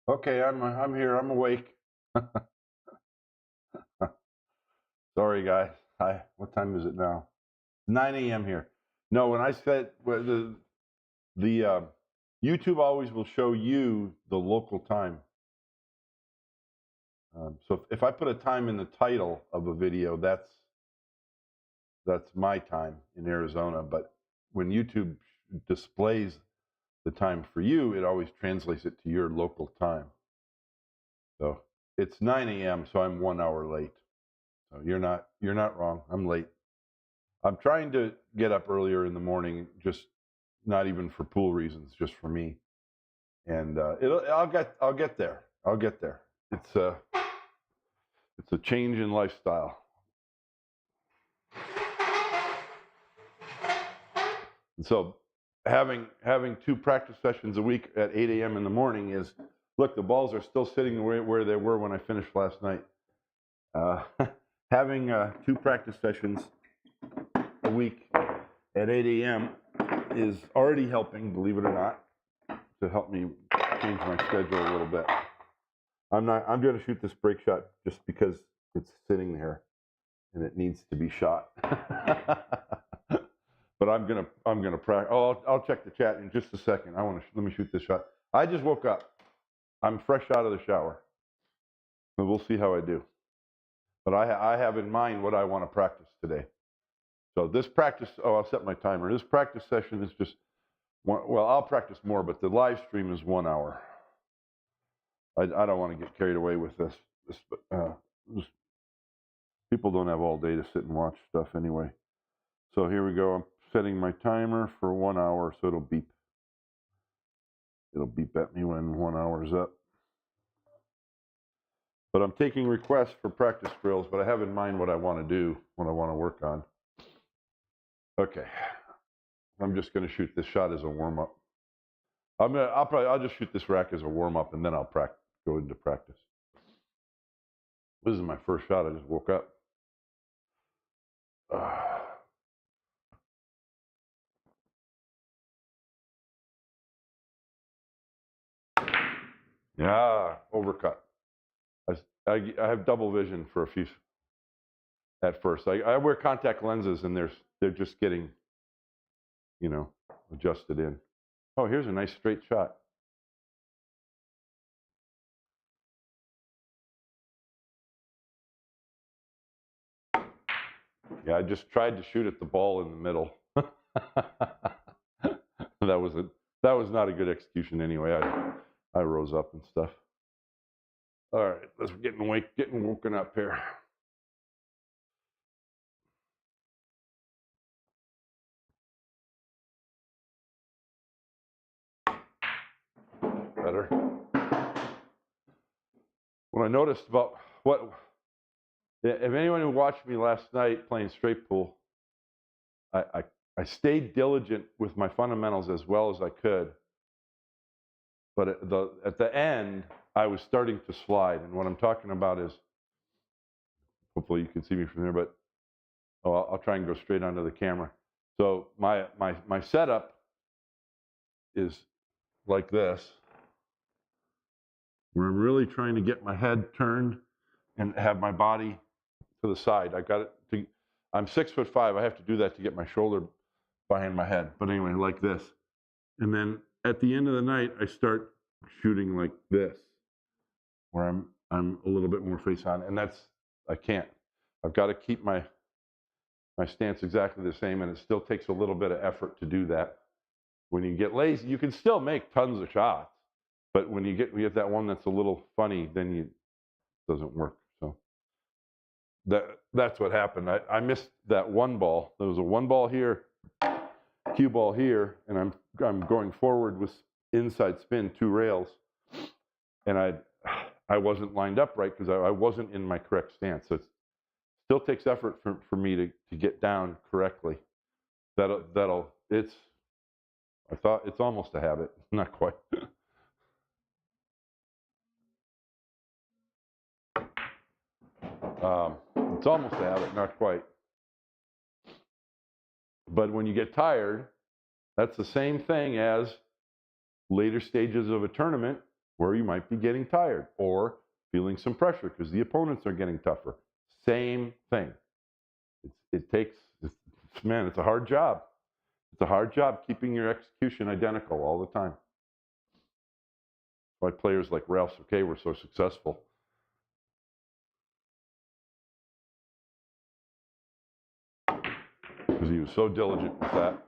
Okay, I'm here. I'm awake. Sorry, guys. Hi. What time is it now? 9 a.m. here. No, when I said the YouTube always will show you the local time. So if I put a time in the title of a video, that's my time in Arizona. But when YouTube displays the time for you, it always translates it to your local time. So it's 9 a.m. So I'm 1 hour late. So you're not wrong. I'm late. I'm trying to get up earlier in the morning, just not even for pool reasons, just for me. And I'll get there. I'll get there. It's a change in lifestyle. And so having 2 practice sessions a week at 8 a.m. in the morning is, look, the balls are still sitting where they were when I finished last night. Having 2 practice sessions a week at 8 a.m. is already helping, believe it or not, to help me change my schedule a little bit. I'm going to shoot this break shot just because it's sitting there and it needs to be shot. But I'm gonna practice. Oh, I'll check the chat in just a second. Let me shoot this shot. I just woke up. I'm fresh out of the shower. So we'll see how I do. But I have in mind what I want to practice today. So this practice, I'll set my timer. This practice session is just well, I'll practice more, but the live stream is 1 hour. I don't want to get carried away with this. People don't have all day to sit and watch stuff anyway. So here we go. I'm setting my timer for 1 hour, so it'll beep. It'll beep at me when 1 hour is up. But I'm taking requests for practice drills, but I have in mind what I want to do, what I want to work on. Okay. I'm just going to shoot this shot as a warm-up. I'll just shoot this rack as a warm-up, and then I'll go into practice. This is my first shot. I just woke up. Yeah, overcut. I have double vision for a few. At first, I wear contact lenses, and they're just getting, adjusted in. Oh, here's a nice straight shot. Yeah, I just tried to shoot at the ball in the middle. That was not a good execution anyway. I rose up and stuff. All right, let's getting woken up here. Better. What I noticed about if anyone who watched me last night playing straight pool, I stayed diligent with my fundamentals as well as I could. But at the end, I was starting to slide. And what I'm talking about is, hopefully you can see me from there, but I'll try and go straight onto the camera. So my setup is like this, where I'm really trying to get my head turned and have my body to the side. I'm 6'5". I have to do that to get my shoulder behind my head. But anyway, like this. And then at the end of the night, I start shooting like this, where I'm a little bit more face on, and I can't. I've got to keep my stance exactly the same, and it still takes a little bit of effort to do that. When you get lazy, you can still make tons of shots, but when you get that one that's a little funny, then it doesn't work. So that's what happened. I missed that one ball. There was a one ball here, cue ball here, and I'm going forward with inside spin 2 rails, and I wasn't lined up right because I wasn't in my correct stance. So it still takes effort for me to get down correctly. I thought it's almost a habit, not quite. It's almost a habit, not quite. But when you get tired, that's the same thing as later stages of a tournament. where you might be getting tired or feeling some pressure because the opponents are getting tougher. Same thing. It takes, man, it's a hard job. It's a hard job keeping your execution identical all the time. Why players like Ralph Souquet were so successful. Because he was so diligent with that.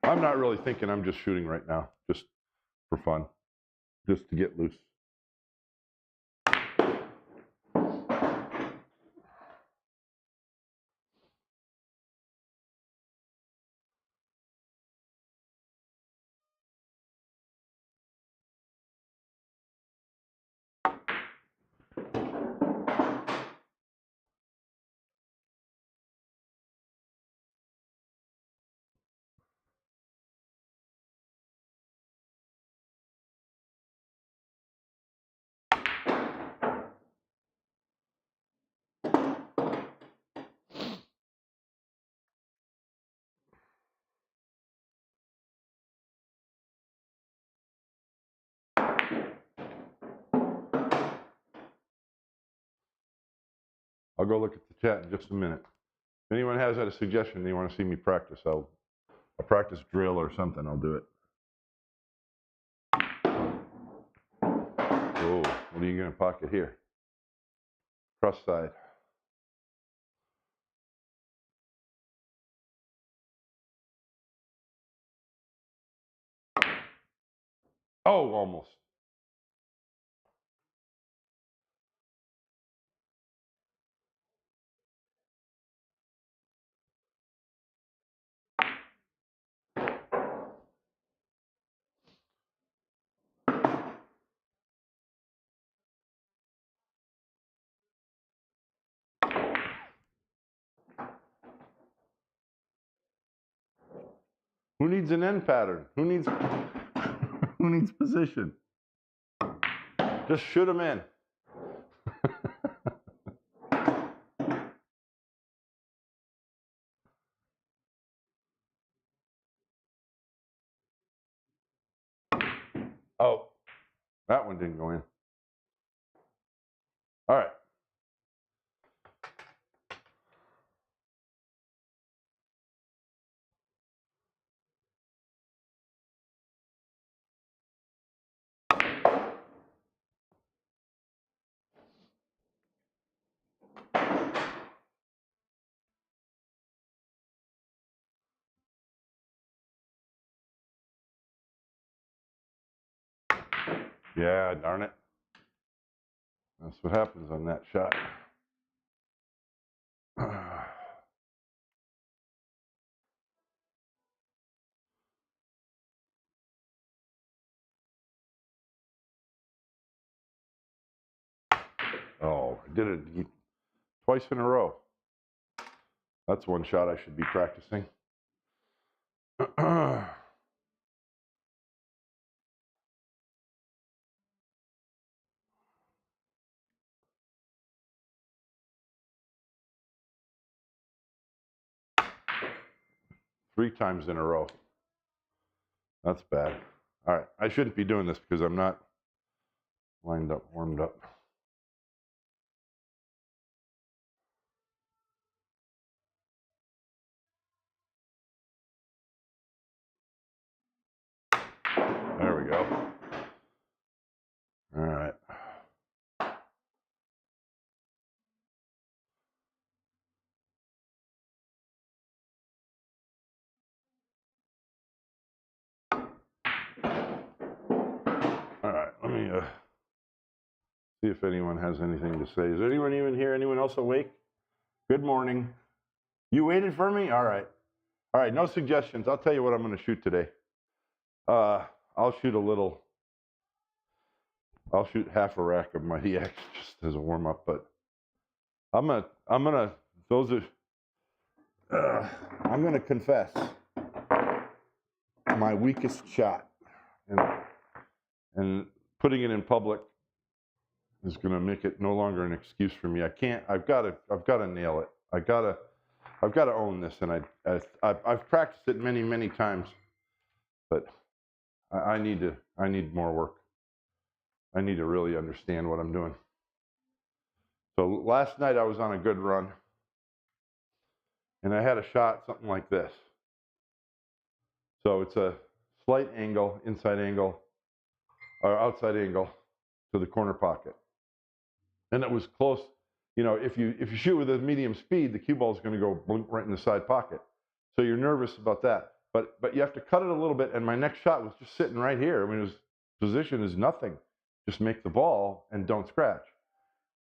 I'm not really thinking, I'm just shooting right now, just for fun, just to get loose. I'll go look at the chat in just a minute. If anyone has a suggestion they want to see me practice, I'll practice drill or something, I'll do it. Oh, what are you going to pocket here? Cross side. Oh, almost. Who needs an end pattern? Who needs who needs position? Just shoot them in. Oh, that one didn't go in. All right. Yeah, darn it. That's what happens on that shot. Oh, I did it twice in a row. That's one shot I should be practicing. 3 times in a row. That's bad. All right, I shouldn't be doing this because I'm not lined up, warmed up. There we go. All right. All right, let me see if anyone has anything to say. Is anyone even here? Anyone else awake? Good morning. You waited for me? All right. All right, no suggestions. I'll tell you what I'm going to shoot today. I'll shoot half a rack of Mighty X just as a warm up, but I'm gonna confess my weakest shot and putting it in public is going to make it no longer an excuse for me. I can't. I've got to nail it. I've got to own this, and I've practiced it many times, but I need more work. I need to really understand what I'm doing. So last night I was on a good run, and I had a shot something like this. So it's a slight angle, inside angle, or outside angle to the corner pocket. And it was close. You know, if you shoot with a medium speed, the cue ball is going to go blink right in the side pocket. So you're nervous about that. But you have to cut it a little bit, and my next shot was just sitting right here. I mean, his position is nothing. Just make the ball and don't scratch.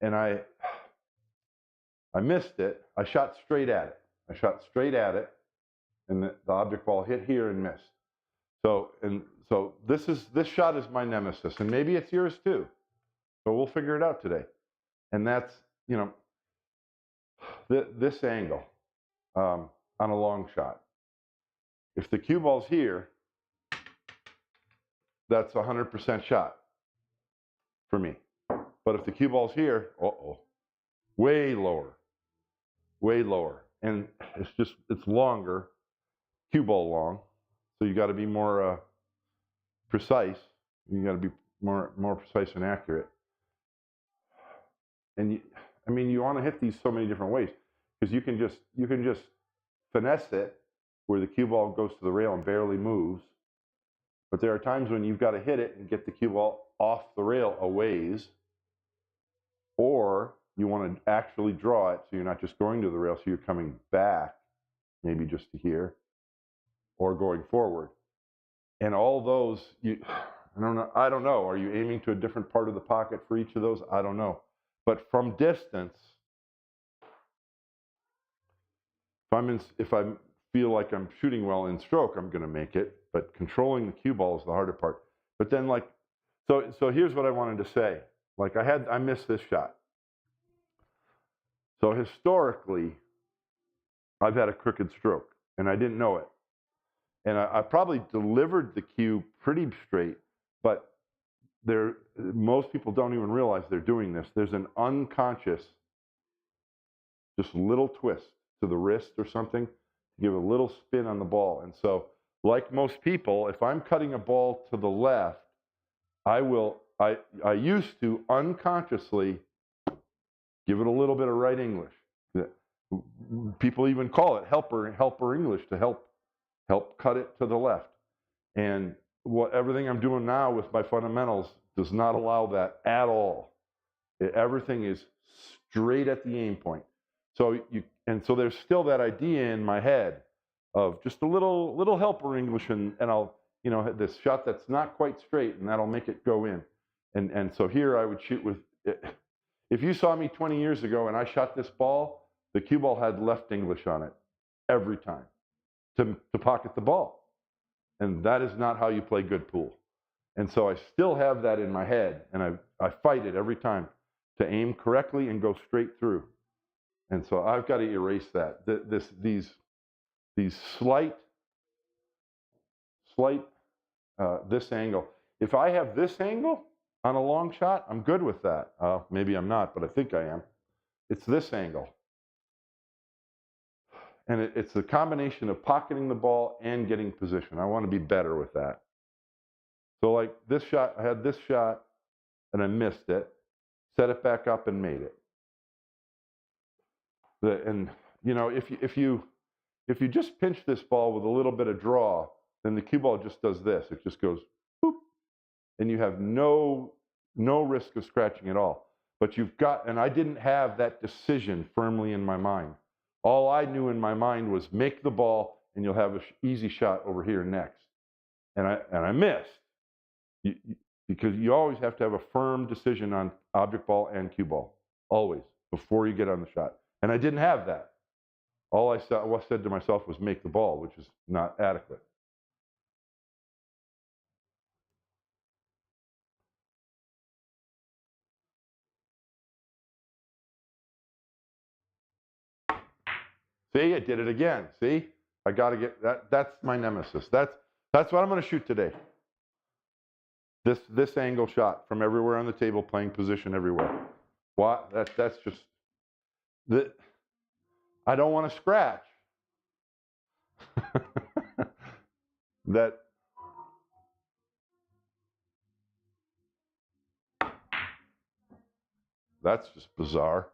And I missed it. I shot straight at it. And the object ball hit here and missed. So this shot is my nemesis, and maybe it's yours too. So we'll figure it out today. And that's, you know, this angle on a long shot. If the cue ball's here, that's 100% shot for me. But if the cue ball's here, way lower. And it's longer, cue ball long. So you got to be more precise. You got to be more precise and accurate. And you want to hit these so many different ways, because you can just finesse it where the cue ball goes to the rail and barely moves. But there are times when you've got to hit it and get the cue ball off the rail a ways, or you want to actually draw it so you're not just going to the rail, so you're coming back, maybe just to here, or going forward. And all those, I don't know. Are you aiming to a different part of the pocket for each of those? I don't know. But from distance, if I feel like I'm shooting well in stroke, I'm going to make it. But controlling the cue ball is the harder part. But then, so here's what I wanted to say. I missed this shot. So historically, I've had a crooked stroke, and I didn't know it. And I probably delivered the cue pretty straight, but most people don't even realize they're doing this. There's an unconscious, just little twist to the wrist or something to give a little spin on the ball. And so, like most people, if I'm cutting a ball to the left, I used to unconsciously give it a little bit of right English. People even call it helper English, to help cut it to the left. And everything I'm doing now with my fundamentals does not allow that at all. Everything is straight at the aim point. So there's still that idea in my head of just a little helper English, and I'll, this shot that's not quite straight, and that'll make it go in. And so here I would shoot with, if you saw me 20 years ago and I shot this ball, the cue ball had left English on it every time to pocket the ball. And that is not how you play good pool. And so I still have that in my head, and I fight it every time to aim correctly and go straight through. And so I've got to erase that. These slight, this angle. If I have this angle on a long shot, I'm good with that. Maybe I'm not, but I think I am. It's this angle. And it's a combination of pocketing the ball and getting position. I want to be better with that. So like this shot, I had this shot and I missed it, set it back up and made it. If you just pinch this ball with a little bit of draw, then the cue ball just does this. It just goes boop, and you have no risk of scratching at all. But and I didn't have that decision firmly in my mind. All I knew in my mind was make the ball, and you'll have an easy shot over here next. And I missed, because you always have to have a firm decision on object ball and cue ball, always, before you get on the shot. And I didn't have that. All I said to myself was make the ball, which is not adequate. See, I did it again. See, I got to get that. That's my nemesis. That's what I'm going to shoot today. This angle shot from everywhere on the table, playing position everywhere. What? That's just that. I don't want to scratch. That's just bizarre.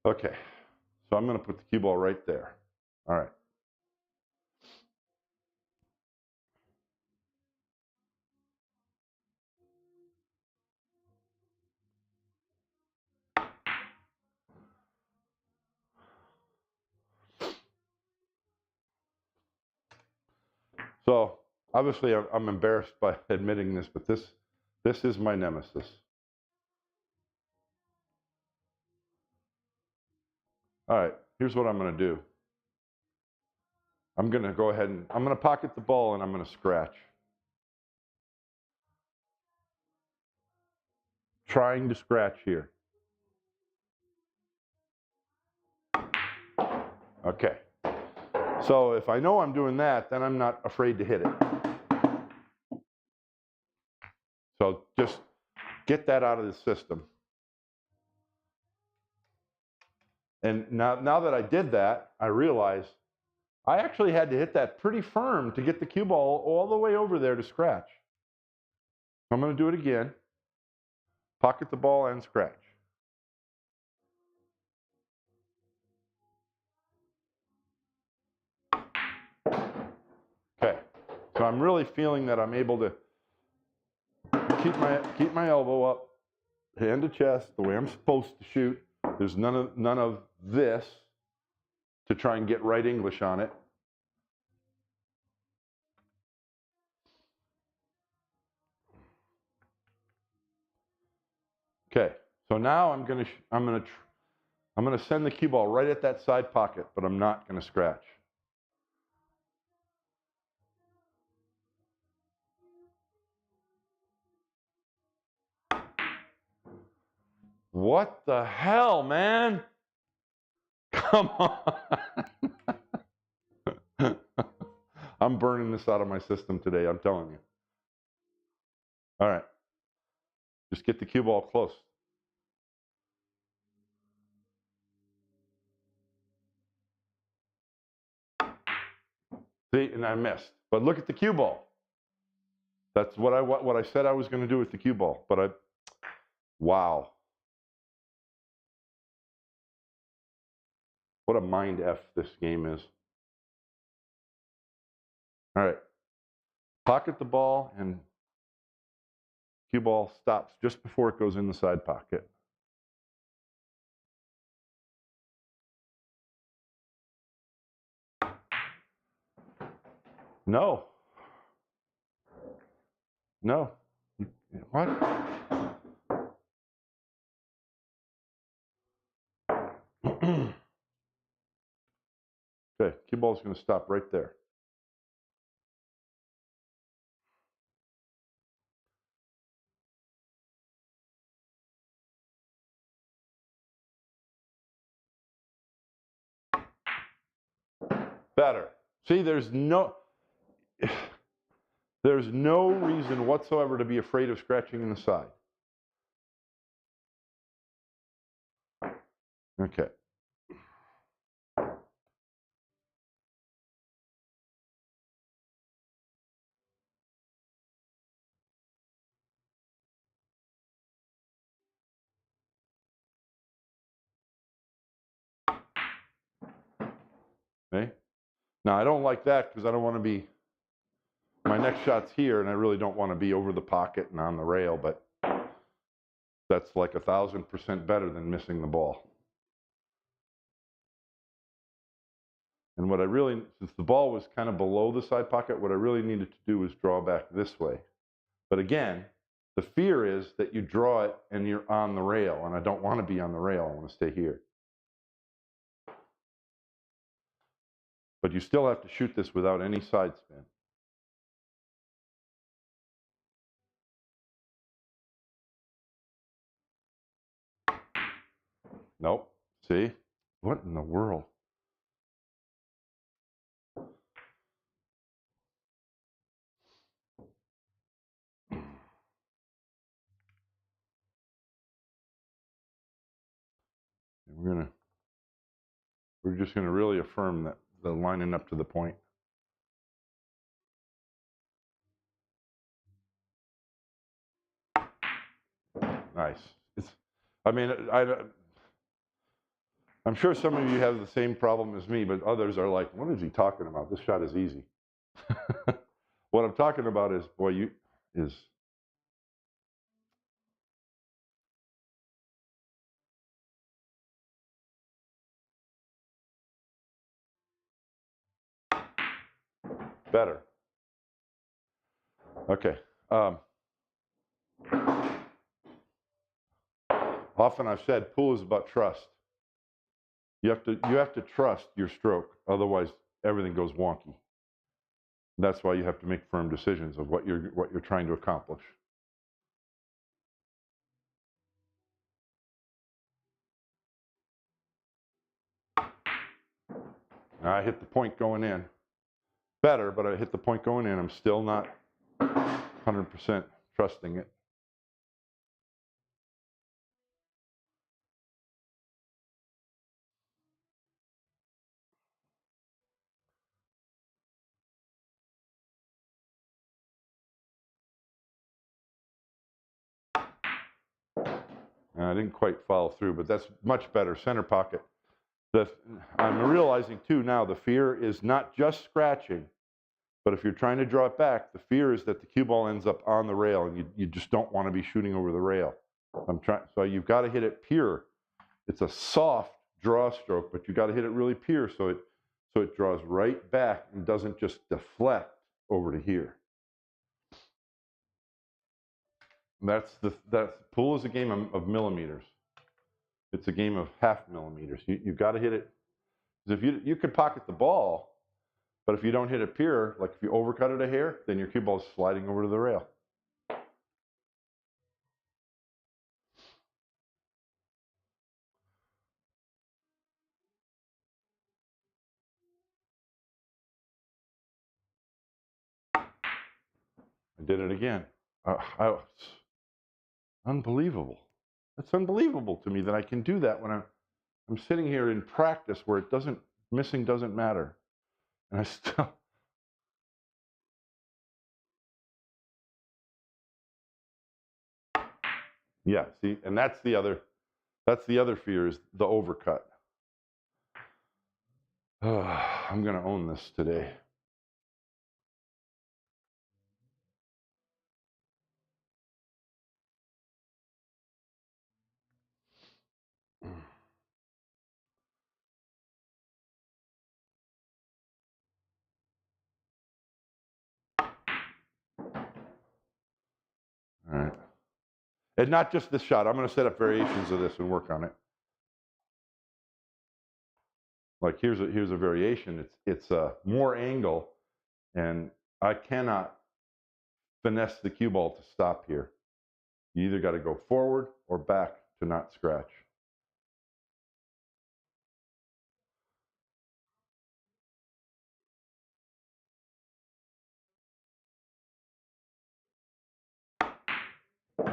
Okay, so I'm going to put the cue ball right there. All right. So obviously I'm embarrassed by admitting this, but this is my nemesis. All right, here's what I'm going to do. I'm going to go ahead and I'm going to pocket the ball and I'm going to scratch. Trying to scratch here. Okay. So if I know I'm doing that, then I'm not afraid to hit it. So just get that out of the system. And now that I did that, I realize I actually had to hit that pretty firm to get the cue ball all the way over there to scratch. I'm going to do it again. Pocket the ball and scratch. Okay. So I'm really feeling that I'm able to keep my elbow up, hand to chest, the way I'm supposed to shoot. There's none of this to try and get right English on it. Okay, so now I'm gonna send the cue ball right at that side pocket, but I'm not gonna scratch. What the hell, man? Come on. I'm burning this out of my system today, I'm telling you. All right, just get the cue ball close. See, and I missed. But look at the cue ball. That's what I said I was going to do with the cue ball. But wow. What a mind F this game is. All right. Pocket the ball and cue ball stops just before it goes in the side pocket. No. No. What? Okay, cue ball is going to stop right there. Better. See, there's no reason whatsoever to be afraid of scratching in the side. Okay. Okay. Now I don't like that because I don't want to be. My next shot's here, and I really don't want to be over the pocket and on the rail, but that's like 1,000% better than missing the ball. And what I really, since the ball was kind of below the side pocket, what I really needed to do was draw back this way. But again, the fear is that you draw it and you're on the rail, and I don't want to be on the rail. I want to stay here. But you still have to shoot this without any side spin. Nope. See? What in the world? we're just gonna really affirm that the lining up to the point. Nice. I'm sure some of you have the same problem as me, but others are like, what is he talking about? This shot is easy. What I'm talking about is, boy, better. Okay. Often I've said pool is about trust. You have to trust your stroke, otherwise everything goes wonky. That's why you have to make firm decisions of what you're trying to accomplish. Now I hit the point going in. Better, but I hit the point going in. I'm still not 100% trusting it. And I didn't quite follow through, but that's much better. Center pocket. I'm realizing too now the fear is not just scratching, but if you're trying to draw it back, the fear is that the cue ball ends up on the rail, and you just don't want to be shooting over the rail. So you've got to hit it pure. It's a soft draw stroke, but you've got to hit it really pure so it draws right back and doesn't just deflect over to here. Pool is a game of millimeters. It's a game of half millimeters. You've got to hit it. If you could pocket the ball, but if you don't hit it pure, like if you overcut it a hair, then your cue ball is sliding over to the rail. I did it again. Unbelievable. It's unbelievable to me that I can do that when I'm sitting here in practice where missing doesn't matter. And I still. Yeah, see, and that's the other fear is the overcut. I'm going to own this today. All right. And not just this shot. I'm going to set up variations of this and work on it. Like here's a variation. It's more angle, and I cannot finesse the cue ball to stop here. You either got to go forward or back to not scratch.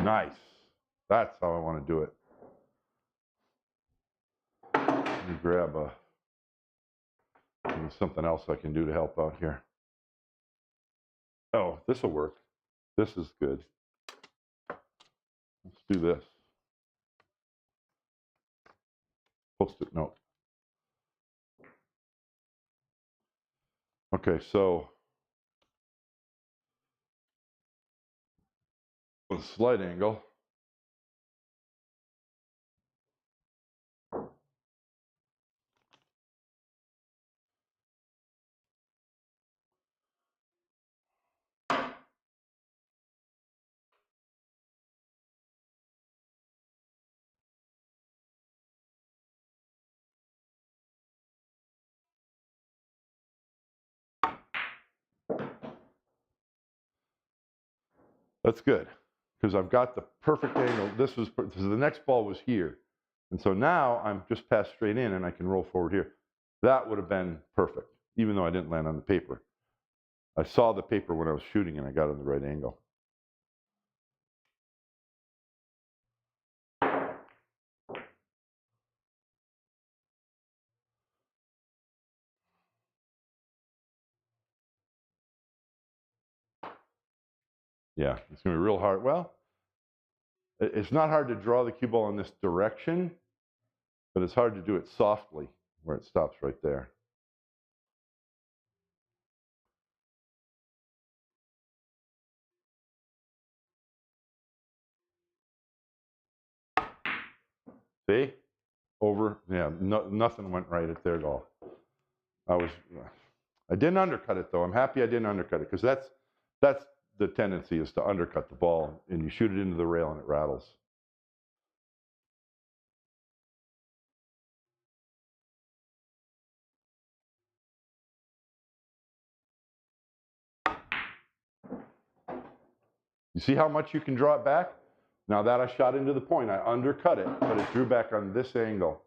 Nice. That's how I want to do it. Let me grab something else I can do to help out here. Oh, this will work. This is good. Let's do this. Post-it note. Okay, so with a slight angle. That's good, because I've got the perfect angle. The next ball was here. And so now I'm just passed straight in and I can roll forward here. That would have been perfect, even though I didn't land on the paper. I saw the paper when I was shooting and I got it in the right angle. Yeah, it's going to be real hard. Well, it's not hard to draw the cue ball in this direction, but it's hard to do it softly where it stops right there. See? Over, yeah, nothing went right at there at all. I didn't undercut it though. I'm happy I didn't undercut it because that's the tendency is to undercut the ball and you shoot it into the rail and it rattles. You see how much you can draw it back? Now that I shot into the point, I undercut it, but it drew back on this angle,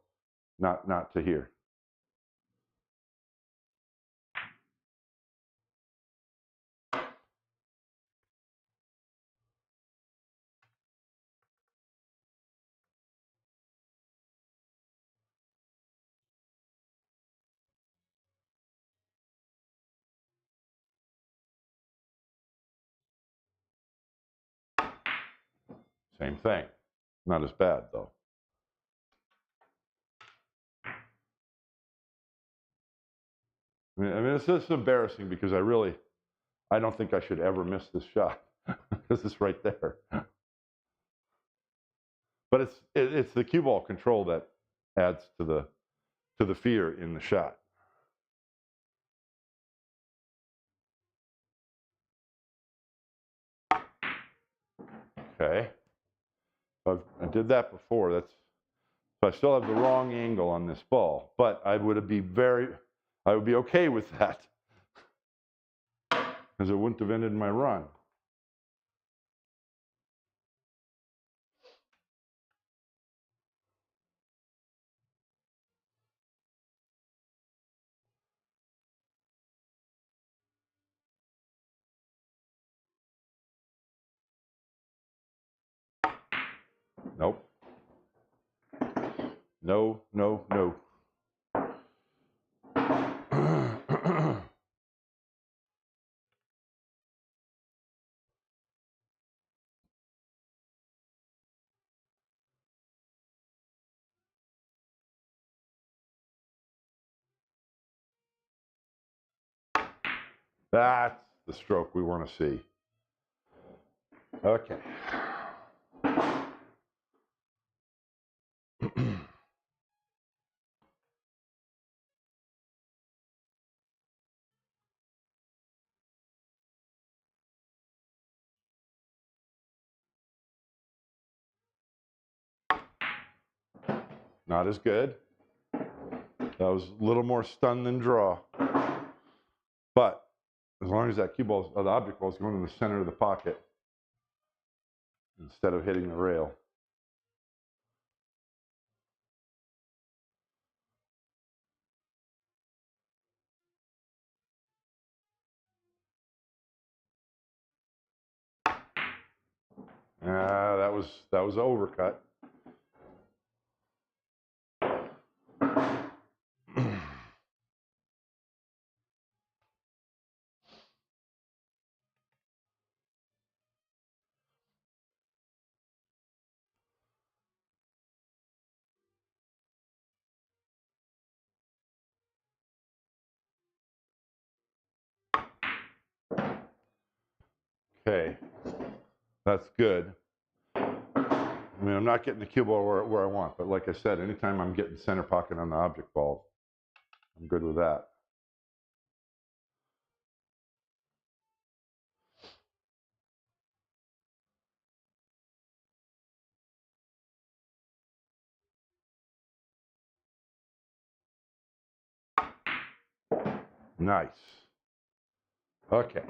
not to here. Same thing. Not as bad though. I mean, it's just embarrassing because I don't think I should ever miss this shot because it's right there. But it's the cue ball control that adds to the fear in the shot. Okay. I did that before. So I still have the wrong angle on this ball, but I would be okay with that because it wouldn't have ended my run. Nope. No, no, no. That's the stroke we want to see. Okay. Not as good. That was a little more stun than draw. But as long as that cue ball, the object ball is going in the center of the pocket instead of hitting the rail. That was overcut. Okay, that's good. I mean, I'm not getting the cue ball where I want, but like I said, anytime I'm getting center pocket on the object ball, I'm good with that. Nice. Okay.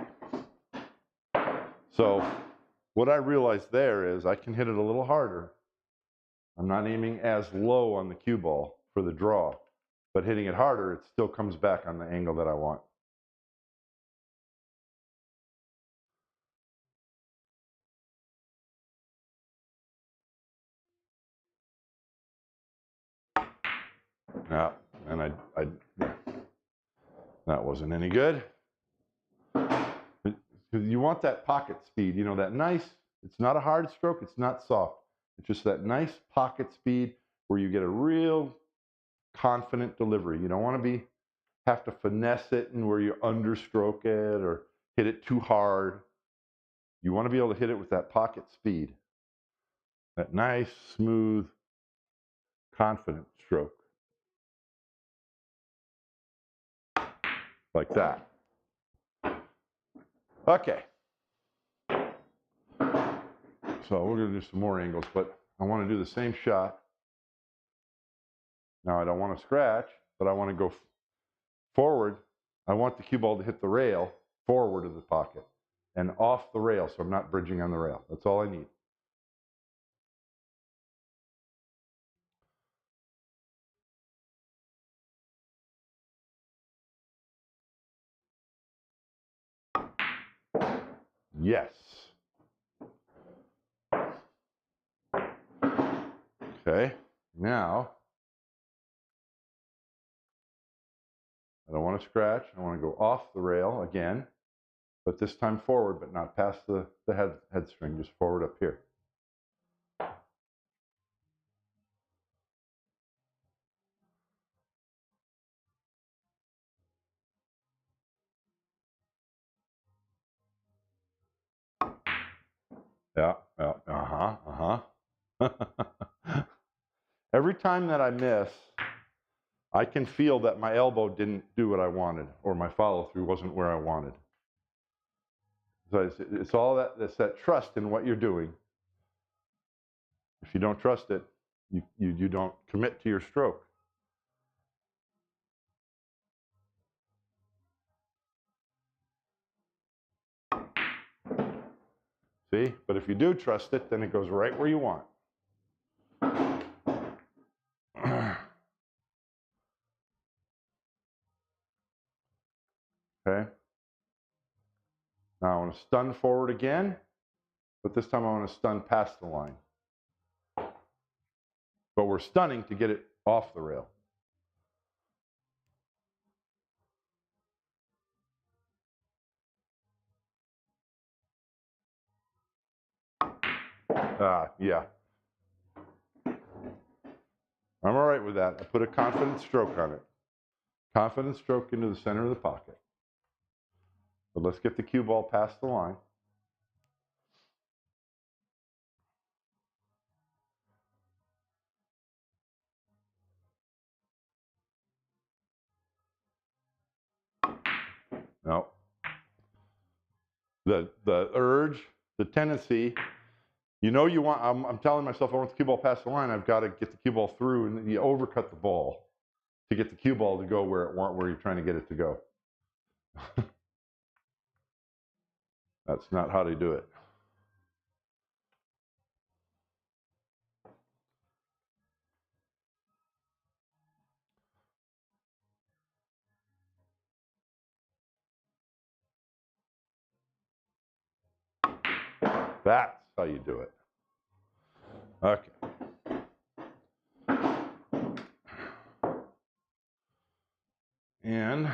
So what I realized there is I can hit it a little harder. I'm not aiming as low on the cue ball for the draw, but hitting it harder, it still comes back on the angle that I want. Yeah, and that wasn't any good. It's Because you want that pocket speed, you know, that nice, it's not a hard stroke, it's not soft. It's just that nice pocket speed where you get a real confident delivery. You don't want to have to finesse it and where you understroke it or hit it too hard. You want to be able to hit it with that pocket speed. That nice, smooth, confident stroke. Like that. Okay. So we're going to do some more angles, but I want to do the same shot. Now I don't want to scratch, but I want to go forward. I want the cue ball to hit the rail forward of the pocket and off the rail, so I'm not bridging on the rail. That's all I need. Yes. Okay, now I don't want to scratch. I want to go off the rail again, but this time forward, but not past the head string, just forward up here. Yeah, Every time that I miss, I can feel that my elbow didn't do what I wanted, or my follow-through wasn't where I wanted. So it's all that, it's that trust in what you're doing. If you don't trust it, you don't commit to your stroke. See? But if you do trust it, then it goes right where you want. Okay? Now I want to stun forward again, but this time I want to stun past the line. But we're stunning to get it off the rail. Yeah. I'm all right with that. I put a confident stroke on it. Confident stroke into the center of the pocket. But let's get the cue ball past the line. No. The urge, the tendency, you know you want, I'm telling myself I want the cue ball past the line, I've got to get the cue ball through, and you overcut the ball to get the cue ball to go where you're trying to get it to go. That's not how to do it. That's how you do it. Okay. And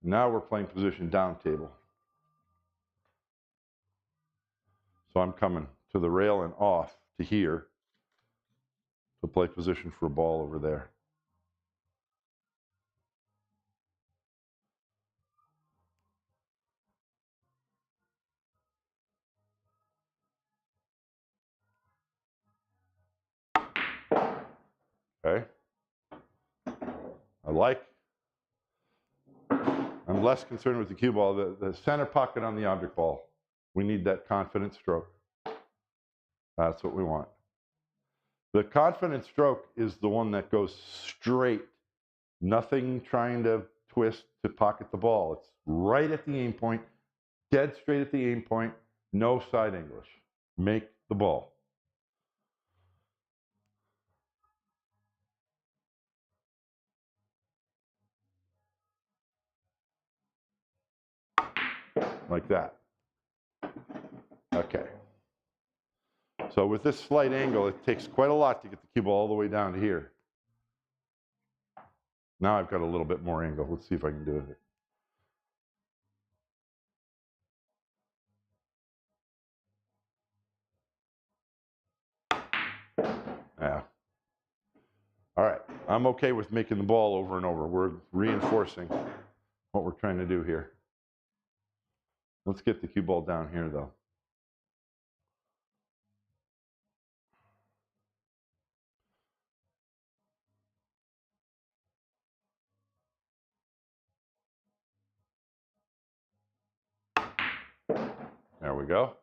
now we're playing position down table. So I'm coming to the rail and off to here to play position for a ball over there. Okay. I'm less concerned with the cue ball. The center pocket on the object ball. We need that confident stroke. That's what we want. The confident stroke is the one that goes straight. Nothing trying to twist to pocket the ball. It's right at the aim point, dead straight at the aim point, no side English. Make the ball. Like that. Okay. So with this slight angle, it takes quite a lot to get the cue ball all the way down to here. Now I've got a little bit more angle. Let's see if I can do it. Yeah. All right. I'm okay with making the ball over and over. We're reinforcing what we're trying to do here. Let's get the cue ball down here, though. There we go.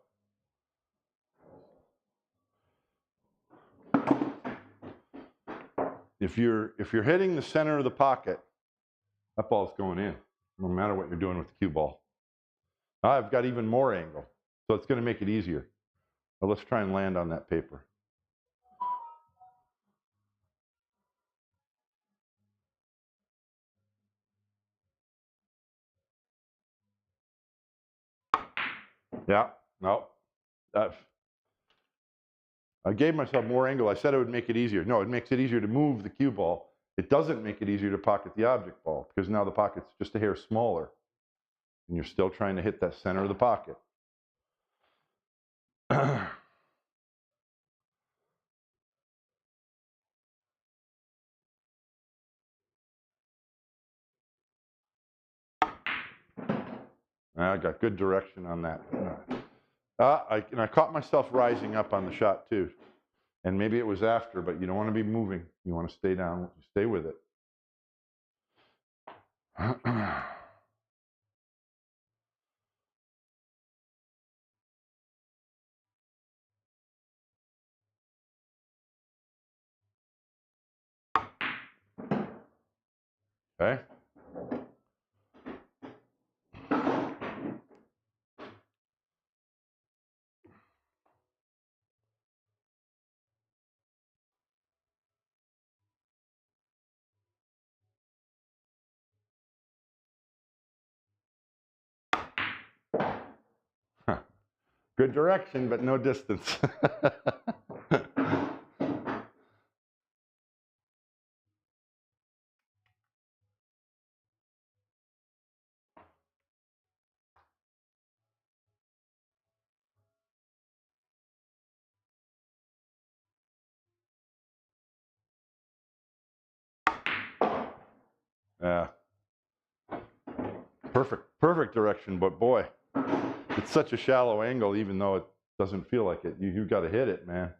If you're hitting the center of the pocket, that ball's going in, no matter what you're doing with the cue ball. Now I've got even more angle, so it's going to make it easier. Now let's try and land on that paper. Yeah, no. I gave myself more angle. I said it would make it easier. No, it makes it easier to move the cue ball. It doesn't make it easier to pocket the object ball because now the pocket's just a hair smaller and you're still trying to hit that center of the pocket. I got good direction on that. I caught myself rising up on the shot too. And maybe it was after, but you don't want to be moving. You want to stay down, stay with it. Okay. Good direction, but no distance. Yeah. Perfect direction, but boy, it's such a shallow angle, even though it doesn't feel like it. You've got to hit it, man.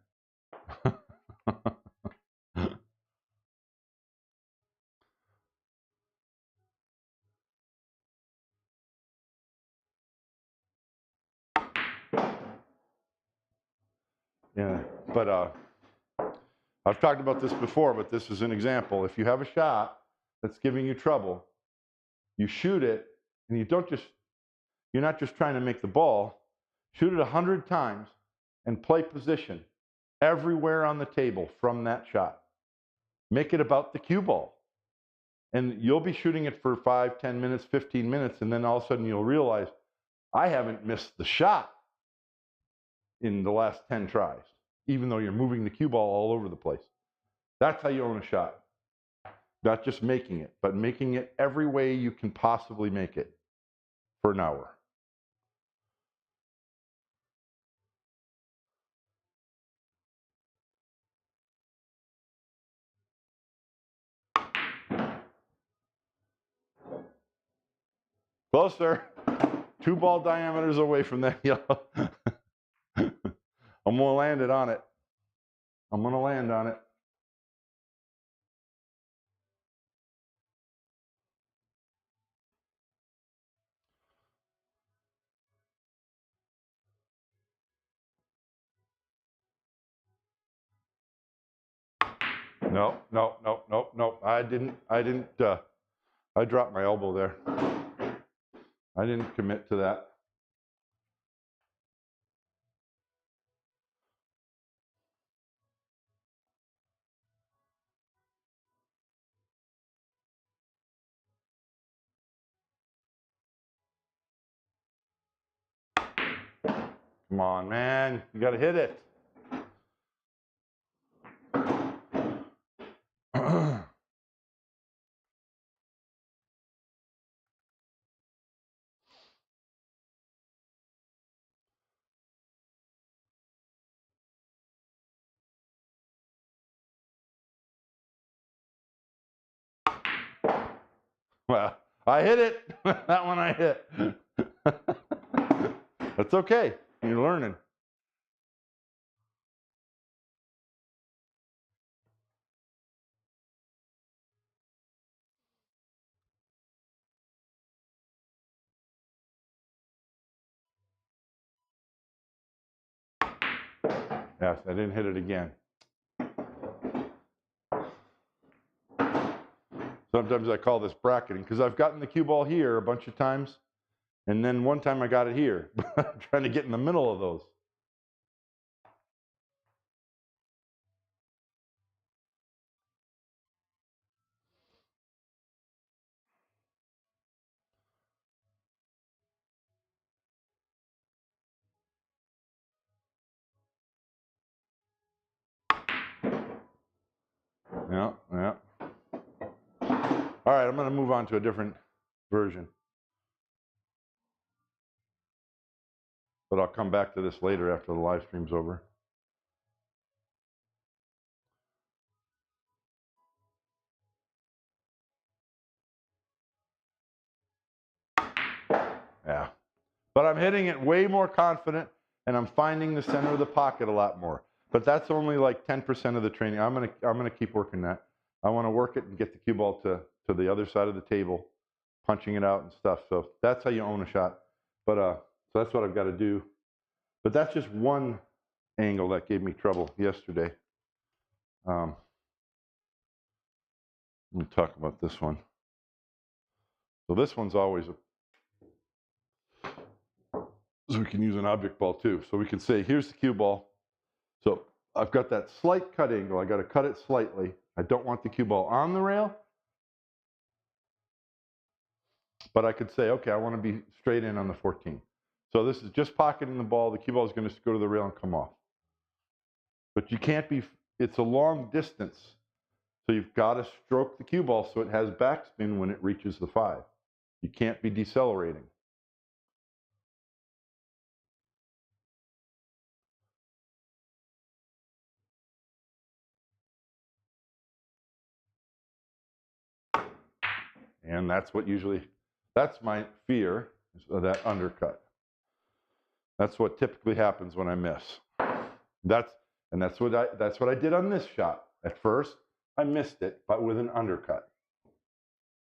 Yeah, but I've talked about this before, but this is an example. If you have a shot that's giving you trouble, you shoot it, and you're not just trying to make the ball. Shoot it 100 times and play position everywhere on the table from that shot. Make it about the cue ball. And you'll be shooting it for 5, 10 minutes, 15 minutes, and then all of a sudden you'll realize, I haven't missed the shot in the last 10 tries, even though you're moving the cue ball all over the place. That's how you own a shot. Not just making it, but making it every way you can possibly make it for an hour. Closer. 2 ball diameters away from that yellow. I'm going to land it on it. I'm going to land on it. No. I dropped my elbow there. I didn't commit to that. Come on, man. You got to hit it. Well, I hit it. That one I hit. That's okay. You're learning. Yes, I didn't hit it again. Sometimes I call this bracketing because I've gotten the cue ball here a bunch of times, and then one time I got it here. I'm trying to get in the middle of those. Yeah, yeah. All right, I'm going to move on to a different version. But I'll come back to this later after the live stream's over. Yeah. But I'm hitting it way more confident, and I'm finding the center of the pocket a lot more. But that's only like 10% of the training. I'm gonna keep working that. I want to work it and get the cue ball to the other side of the table, punching it out and stuff. So that's how you own a shot. But so that's what I've got to do. But that's just one angle that gave me trouble yesterday. Let me talk about this one. So this one's always so we can use an object ball too. So we can say, here's the cue ball. So I've got that slight cut angle. I got to cut it slightly. I don't want the cue ball on the rail. But I could say, okay, I want to be straight in on the 14. So this is just pocketing the ball. The cue ball is going to go to the rail and come off. But you can't be, it's a long distance. So you've got to stroke the cue ball so it has backspin when it reaches the 5. You can't be decelerating. And that's what usually, that's my fear, is that undercut. That's what typically happens when I miss. That's what I did on this shot. At first, I missed it, but with an undercut,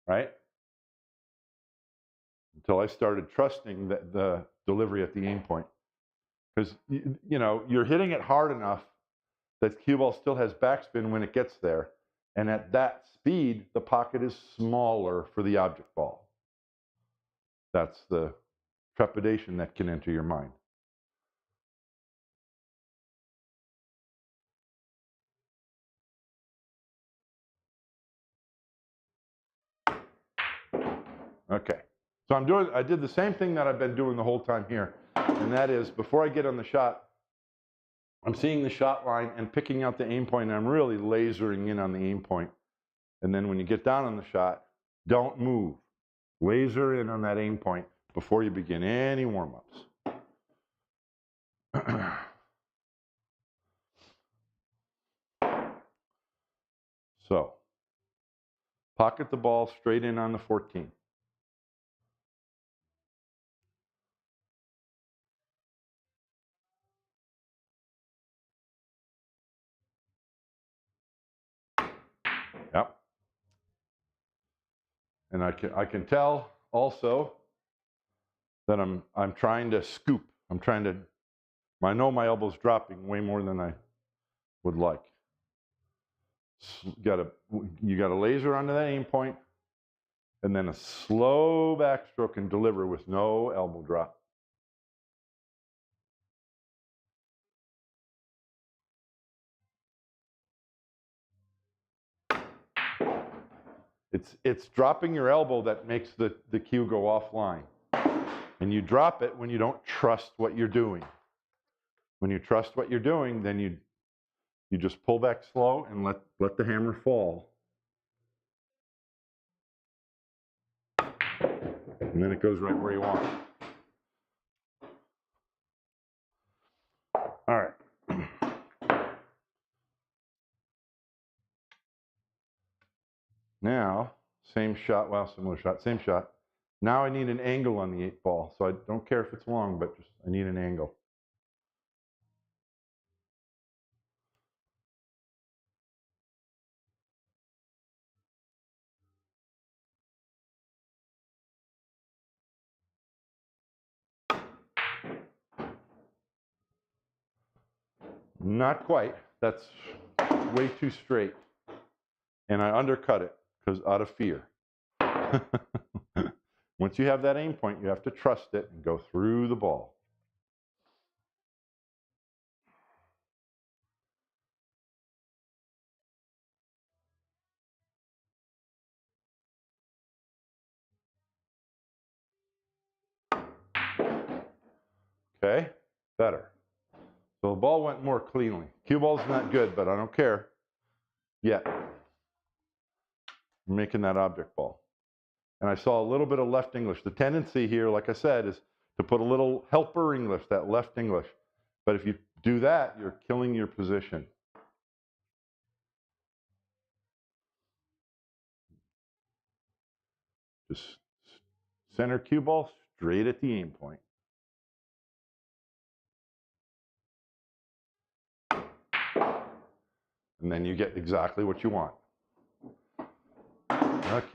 right? Until I started trusting the delivery at the aim point. Because, you know, you're hitting it hard enough that cue ball still has backspin when it gets there. And at that speed, the pocket is smaller for the object ball. That's the trepidation that can enter your mind. Okay. So I did the same thing that I've been doing the whole time here. And that is, before I get on the shot, I'm seeing the shot line and picking out the aim point, and I'm really lasering in on the aim point. And then when you get down on the shot, don't move. Laser in on that aim point before you begin any warm-ups. So, pocket the ball straight in on the 14. Yep. And I can tell also that I'm trying to scoop. I know my elbow's dropping way more than I would like. You got to laser onto that aim point, and then a slow backstroke and deliver with no elbow drop. It's dropping your elbow that makes the cue go offline. And you drop it when you don't trust what you're doing. When you trust what you're doing, then you just pull back slow and let the hammer fall. And then it goes right where you want it. All right. Now, Same shot, well, similar shot, same shot. Now I need an angle on the 8-ball, so I don't care if it's long, but just I need an angle. Not quite. That's way too straight. And I undercut it because out of fear. Once you have that aim point, you have to trust it and go through the ball. Okay, better. So the ball went more cleanly. Cue ball's not good, but I don't care yet. I'm making that object ball. And I saw a little bit of left English. The tendency here, like I said, is to put a little helper English, that left English. But if you do that, you're killing your position. Just center cue ball straight at the aim point. And then you get exactly what you want. Okay.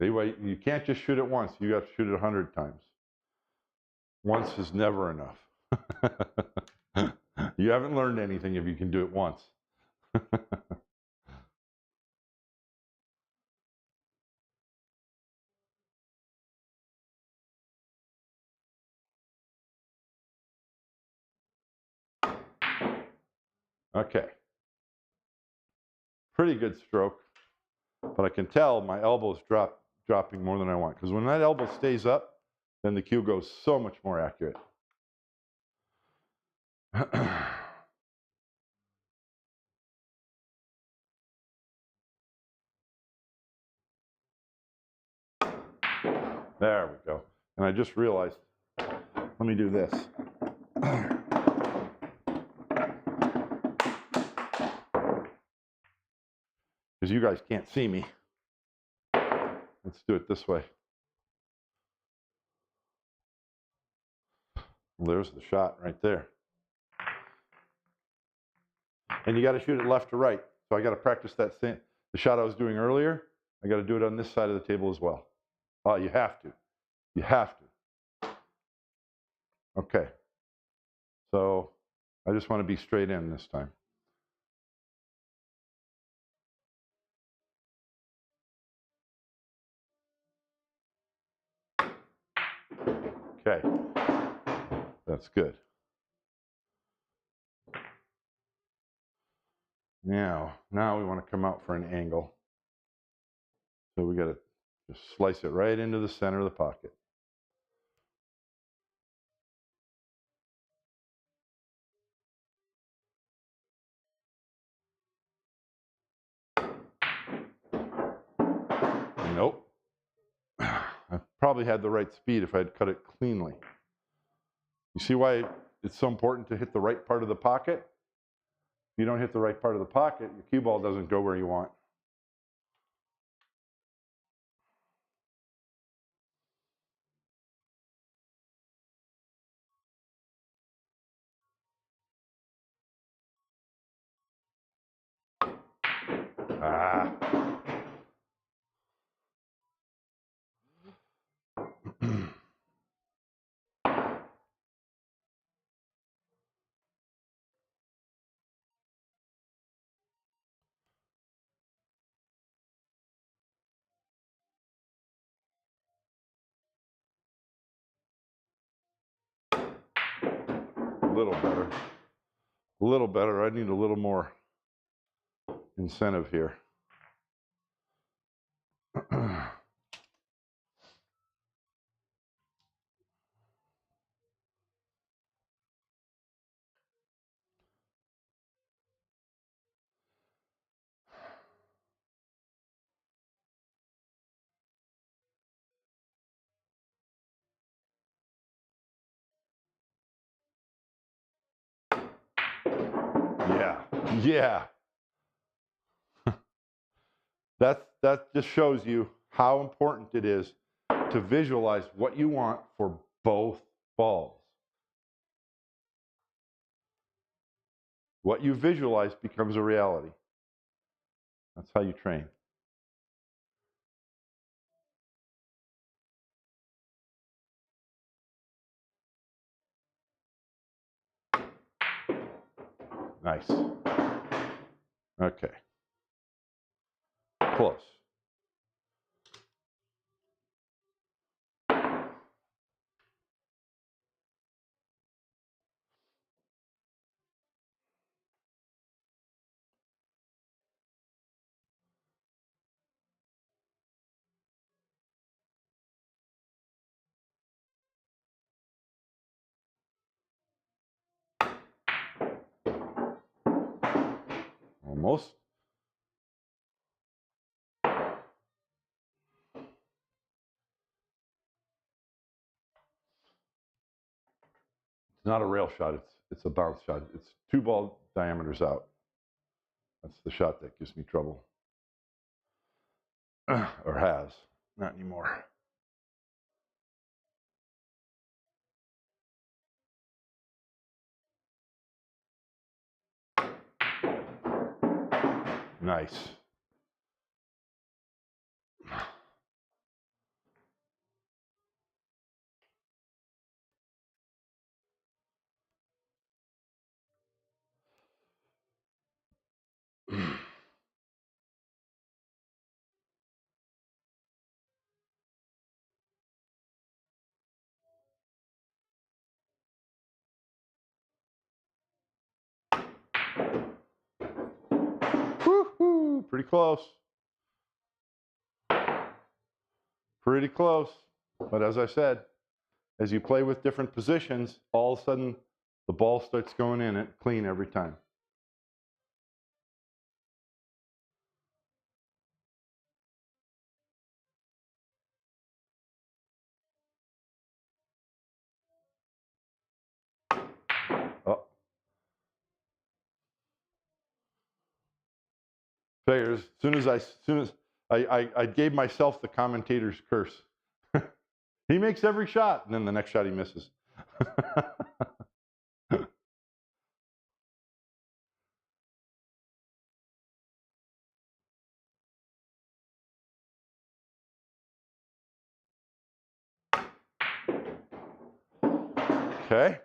See, wait, you can't just shoot it once. You have to shoot it 100 times. Once is never enough. You haven't learned anything if you can do it once. Okay. Pretty good stroke, but I can tell my elbow's dropping more than I want, because when that elbow stays up, then the cue goes so much more accurate. There we go. And I just realized, let me do this. Because you guys can't see me. Let's do it this way. Well, there's the shot right there. And you got to shoot it left to right. So I got to practice the shot I was doing earlier. I got to do it on this side of the table as well. Oh, you have to. You have to. Okay. So I just want to be straight in this time. Okay. That's good. Now we want to come out for an angle. So we got to just slice it right into the center of the pocket. Nope. I probably had the right speed if I had cut it cleanly. You see why it's so important to hit the right part of the pocket? If you don't hit the right part of the pocket, your cue ball doesn't go where you want. Ah. A little better. A little better. I need a little more incentive here. Yeah, yeah. That just shows you how important it is to visualize what you want for both balls. What you visualize becomes a reality. That's how you train. Nice. Okay. Close. Almost. It's not a rail shot, it's a bounce shot. It's 2 ball diameters out. That's the shot that gives me trouble. Or has. Not anymore. Nice. Woo-hoo, pretty close. Pretty close. But as I said, as you play with different positions, all of a sudden the ball starts going in it clean every time. Oh. Figures, as soon as I gave myself the commentator's curse. He makes every shot, and then the next shot he misses. Okay.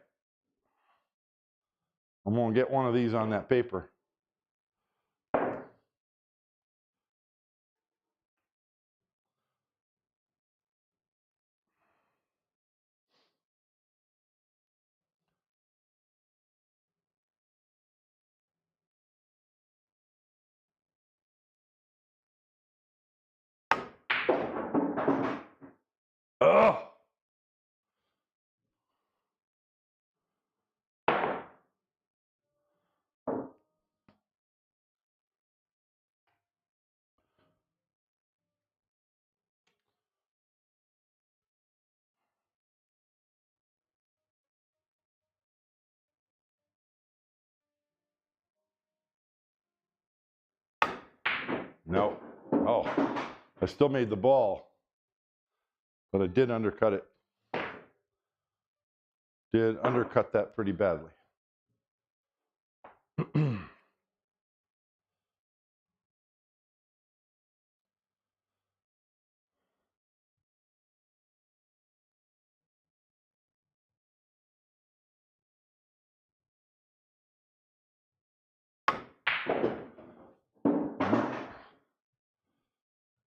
I'm going to get one of these on that paper. Ugh. No. Oh, I still made the ball, but I did undercut it. Did undercut that pretty badly.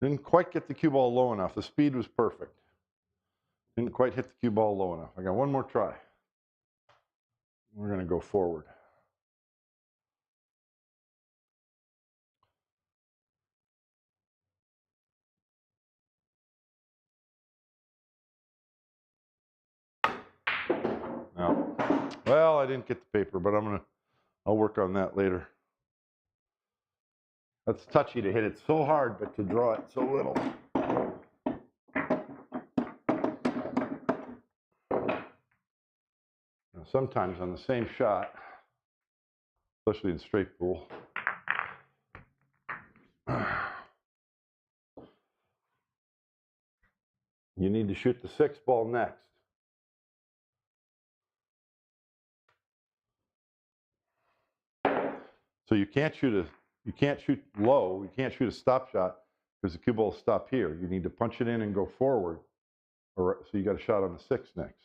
Didn't quite get the cue ball low enough. The speed was perfect. Didn't quite hit the cue ball low enough. I got one more try. We're going to go forward. No. Well, I didn't get the paper, but I'll work on that later. That's touchy to hit it so hard, but to draw it so little. Now, sometimes on the same shot, especially in straight pool. You need to shoot the 6 ball next. So you can't shoot low, you can't shoot a stop shot because the cue ball will stop here. You need to punch it in and go forward. So you got a shot on the 6 next.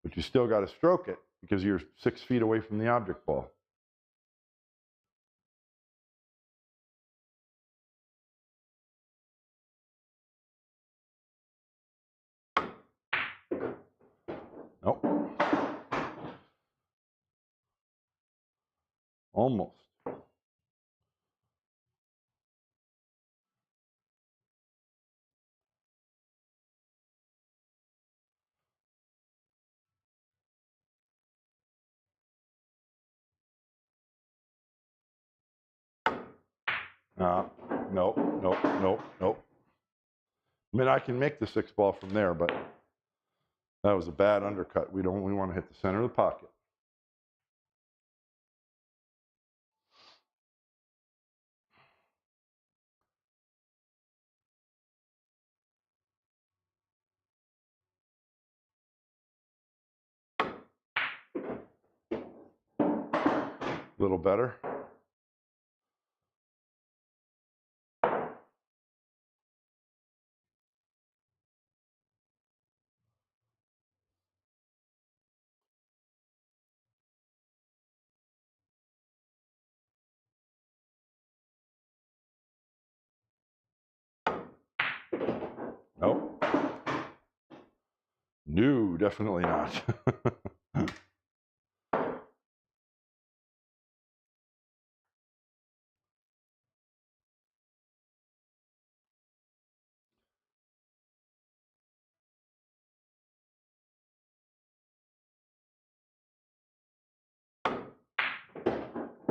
But you still got to stroke it because you're 6 feet away from the object ball. Nope. Almost. Nope, nope, nope, nope. I mean, I can make the 6 ball from there, but that was a bad undercut. We want to hit the center of the pocket. A little better. Nope. No, definitely not.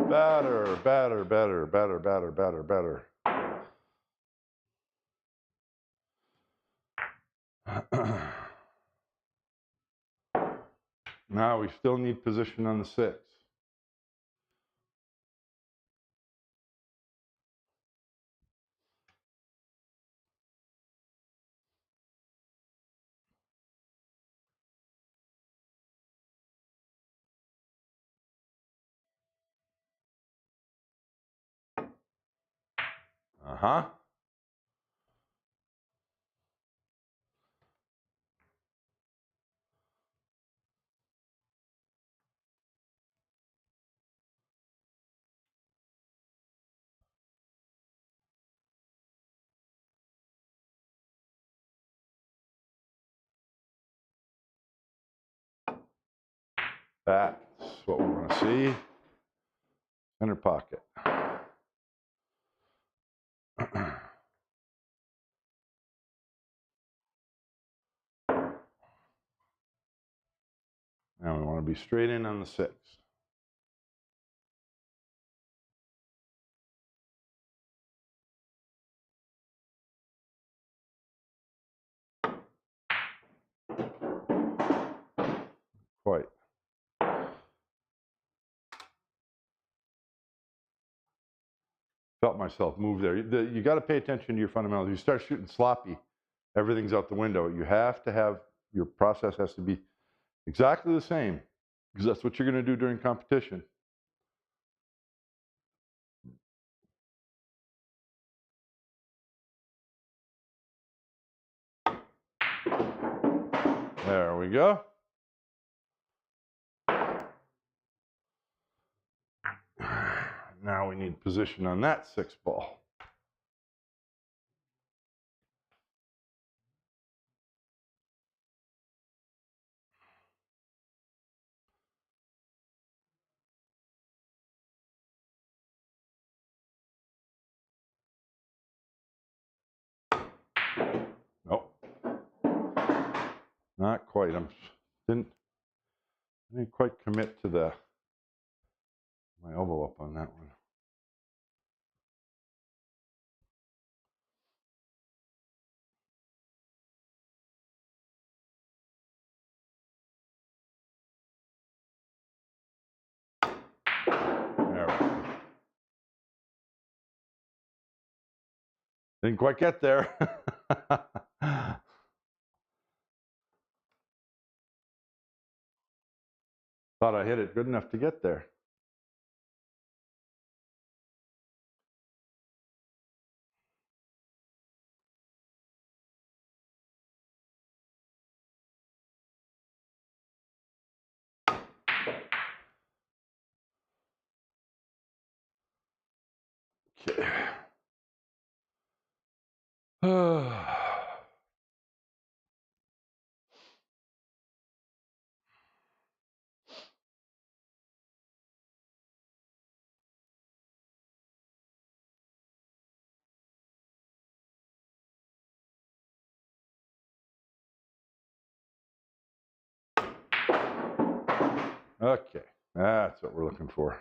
Better, better, better, better, better, better, better. Now we still need position on the 6. Uh-huh. That's what we want to see. Center pocket. Now we want to be straight in on the 6. Quite. Felt myself move there. You got to pay attention to your fundamentals. You start shooting sloppy, everything's out the window. You have to have, your process has to be exactly the same because that's what you're going to do during competition. There we go. Now we need position on that 6 ball. Nope. Not quite. Didn't quite commit to my elbow up on that one. Didn't quite get there. Thought I hit it good enough to get there. Okay. Okay, that's what we're looking for.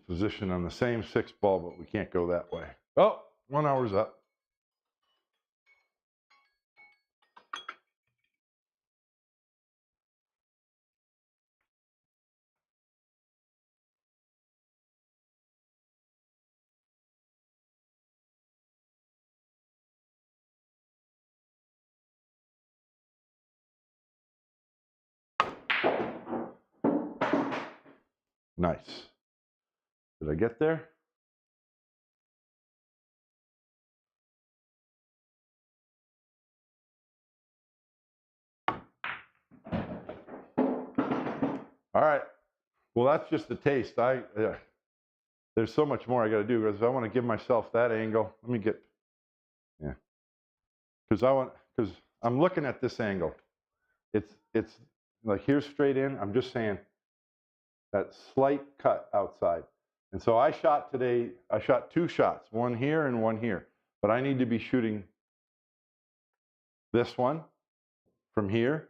Position on the same 6 ball, but we can't go that way. Oh, 1 hour's up. Nice. Did I get there? All right. Well, that's just a taste. There's so much more I got to do because I want to give myself that angle. Let me get, yeah, because I'm looking at this angle. It's like here's straight in. I'm just saying that slight cut outside. And so I shot today. I shot 2 shots, one here and one here. But I need to be shooting this one from here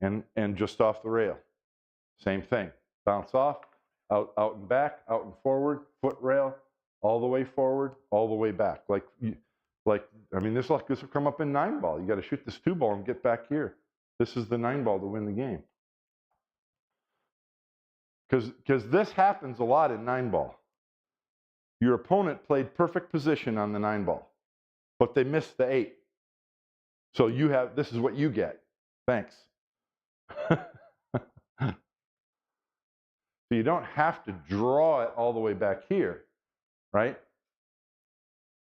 and just off the rail. Same thing. Bounce off, out and back, out and forward, foot rail, all the way forward, all the way back. Like I mean, this will come up in 9 ball. You got to shoot this 2 ball and get back here. This is the 9 ball to win the game. Because this happens a lot in 9 ball. Your opponent played perfect position on the 9 ball, but they missed the 8. So this is what you get. Thanks. So you don't have to draw it all the way back here, right?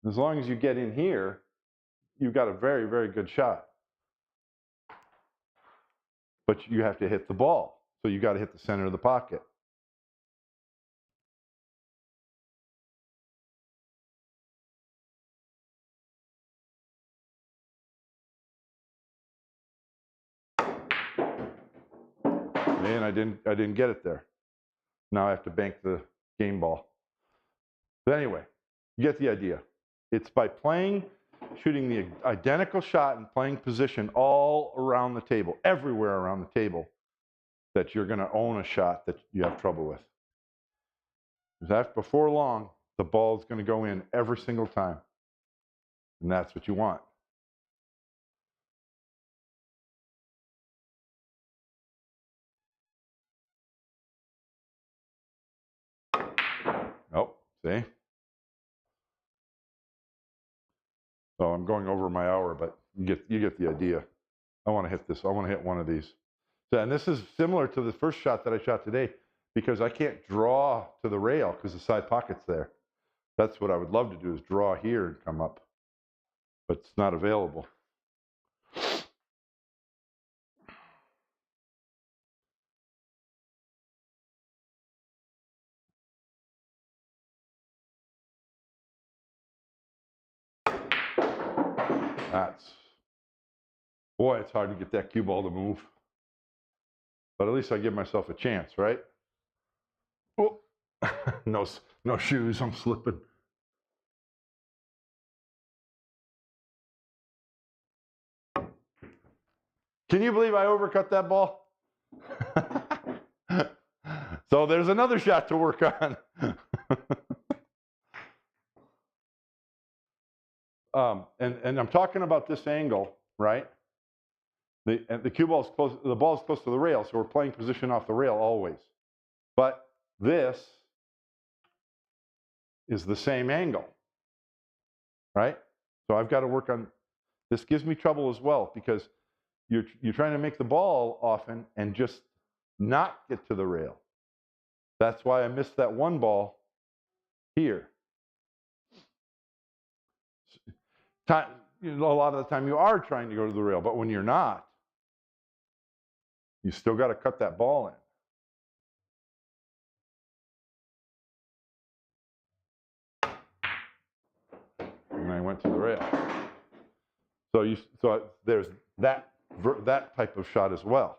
As long as you get in here, you've got a very, very good shot. But you have to hit the ball. So you got to hit the center of the pocket. Man, I didn't get it there. Now I have to bank the game ball. But anyway, you get the idea. It's by shooting the identical shot and playing position all around the table, everywhere around the table, that you're going to own a shot that you have trouble with. Because before long, the ball is going to go in every single time. And that's what you want. Oh, see? So I'm going over my hour, but you get the idea. I want to hit this. I want to hit one of these. So, and this is similar to the first shot that I shot today because I can't draw to the rail because the side pocket's there. That's what I would love to do is draw here and come up. But it's not available. Boy, it's hard to get that cue ball to move. But at least I give myself a chance, right? Oh, no shoes, I'm slipping. Can you believe I overcut that ball? So there's another shot to work on. And I'm talking about this angle, right? the cue ball is close, the ball is close to the rail, so we're playing position off the rail always. But this is the same angle, right? So I've got to work on, this gives me trouble as well because you're trying to make the ball often and just not get to the rail. That's why I missed that one ball here. A lot of the time you are trying to go to the rail, but when you're not, you still got to cut that ball in. And I went to the rail. So there's that type of shot as well.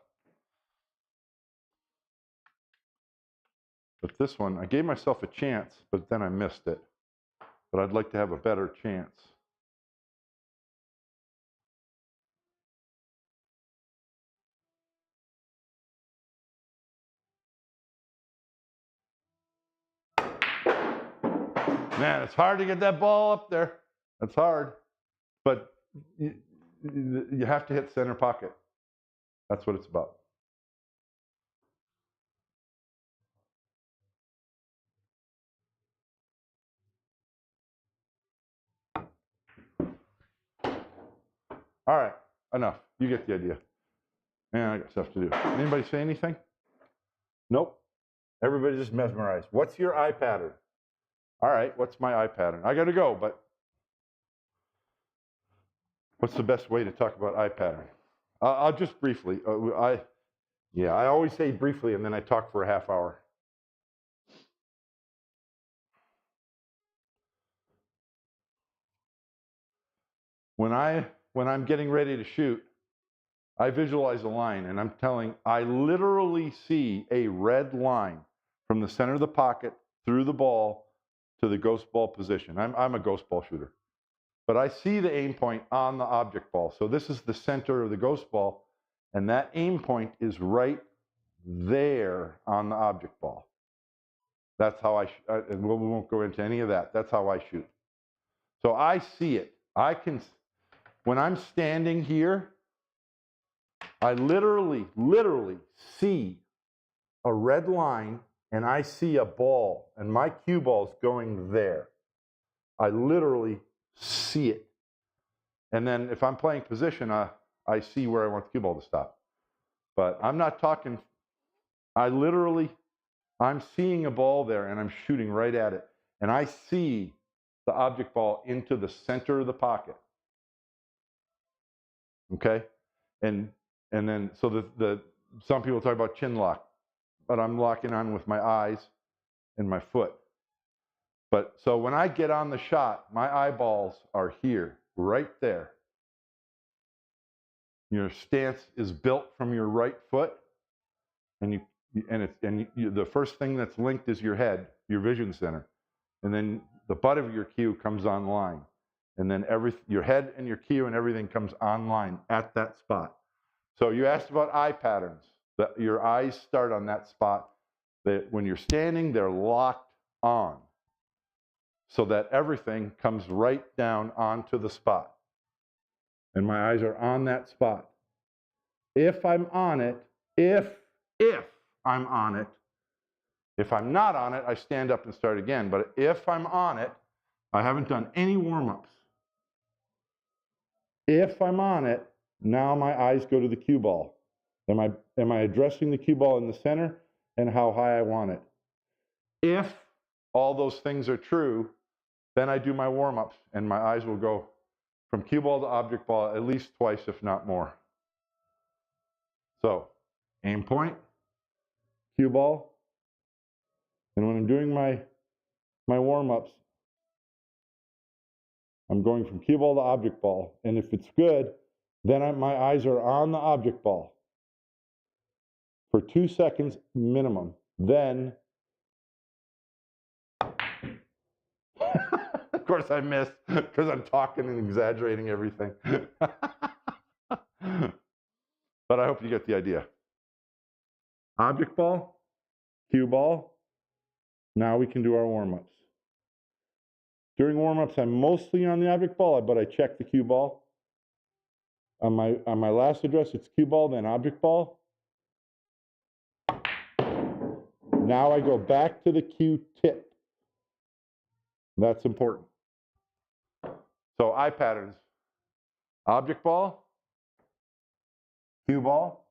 But this one, I gave myself a chance, but then I missed it. But I'd like to have a better chance. Man, it's hard to get that ball up there. That's hard. But you have to hit center pocket. That's what it's about. All right, enough. You get the idea. Man, I got stuff to do. Anybody say anything? Nope. Everybody just mesmerized. What's your eye pattern? All right, what's my eye pattern? I got to go, but what's the best way to talk about eye pattern? I'll just briefly. I always say briefly, and then I talk for a half hour. When I'm getting ready to shoot, I visualize a line, and I literally see a red line from the center of the pocket through the ball to the ghost ball position. I'm a ghost ball shooter. But I see the aim point on the object ball. So this is the center of the ghost ball, and that aim point is right there on the object ball. That's how and we won't go into any of that. That's how I shoot. So I see it. When I'm standing here, I literally see a red line, and I see a ball, and my cue ball is going there. I literally see it. And then if I'm playing position, I see where I want the cue ball to stop. But I'm not talking, I'm seeing a ball there, and I'm shooting right at it. And I see the object ball into the center of the pocket. Okay? And then, so some people talk about chin lock, but I'm locking on with my eyes and my foot. But so when I get on the shot, my eyeballs are here, right there. Your stance is built from your right foot, and the first thing that's linked is your head, your vision center, and then the butt of your cue comes online, and then your head and your cue and everything comes online at that spot. So you asked about eye patterns. That your eyes start on that spot. That when you're standing, they're locked on, so that everything comes right down onto the spot. And my eyes are on that spot. If I'm on it, if I'm on it, if I'm not on it, I stand up and start again. But if I'm on it, I haven't done any warm-ups. If I'm on it, now my eyes go to the cue ball. Am I addressing the cue ball in the center and how high I want it? If all those things are true, then I do my warm-ups, and my eyes will go from cue ball to object ball at least twice, if not more. So, aim point, cue ball, and when I'm doing my warm-ups, I'm going from cue ball to object ball, and if it's good, then my eyes are on the object ball for 2 seconds minimum. Then, of course I missed because I'm talking and exaggerating everything. But I hope you get the idea. Object ball, cue ball. Now we can do our warm-ups. During warm-ups, I'm mostly on the object ball, but I check the cue ball. On my last address, it's cue ball, then object ball. Now I go back to the cue tip. That's important. So eye patterns. Object ball, cue ball,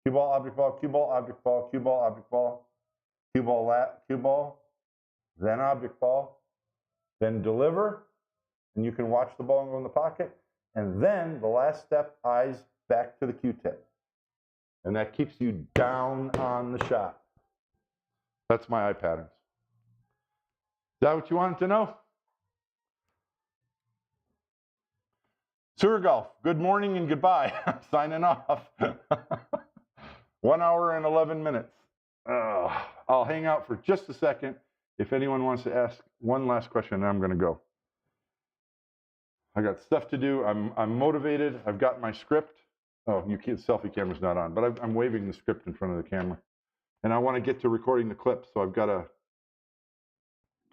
cue ball, object ball, cue ball, object ball, cue ball, object ball, cue ball, cue ball, then object ball, then deliver, and you can watch the ball go in the pocket, and then the last step, eyes back to the cue tip. And that keeps you down on the shot. That's my eye patterns. Is that what you wanted to know? Sewer Golf, good morning and goodbye. I'm signing off. 1 hour and 11 minutes. I'll hang out for just a second. If anyone wants to ask one last question, then I'm going to go. I got stuff to do. I'm motivated. I've got my script. Oh, you can't, selfie camera's not on, but I'm waving the script in front of the camera. And I want to get to recording the clips, so I've got to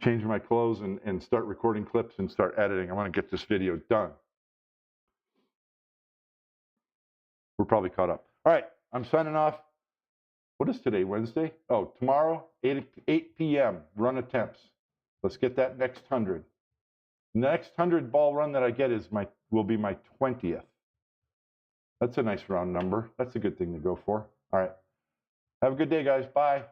change my clothes and start recording clips and start editing. I want to get this video done. We're probably caught up. All right, I'm signing off. What is today, Wednesday? Oh, tomorrow, 8 p.m., run attempts. Let's get that next 100. The next 100 ball run that I get will be my 20th. That's a nice round number. That's a good thing to go for. All right. Have a good day, guys. Bye.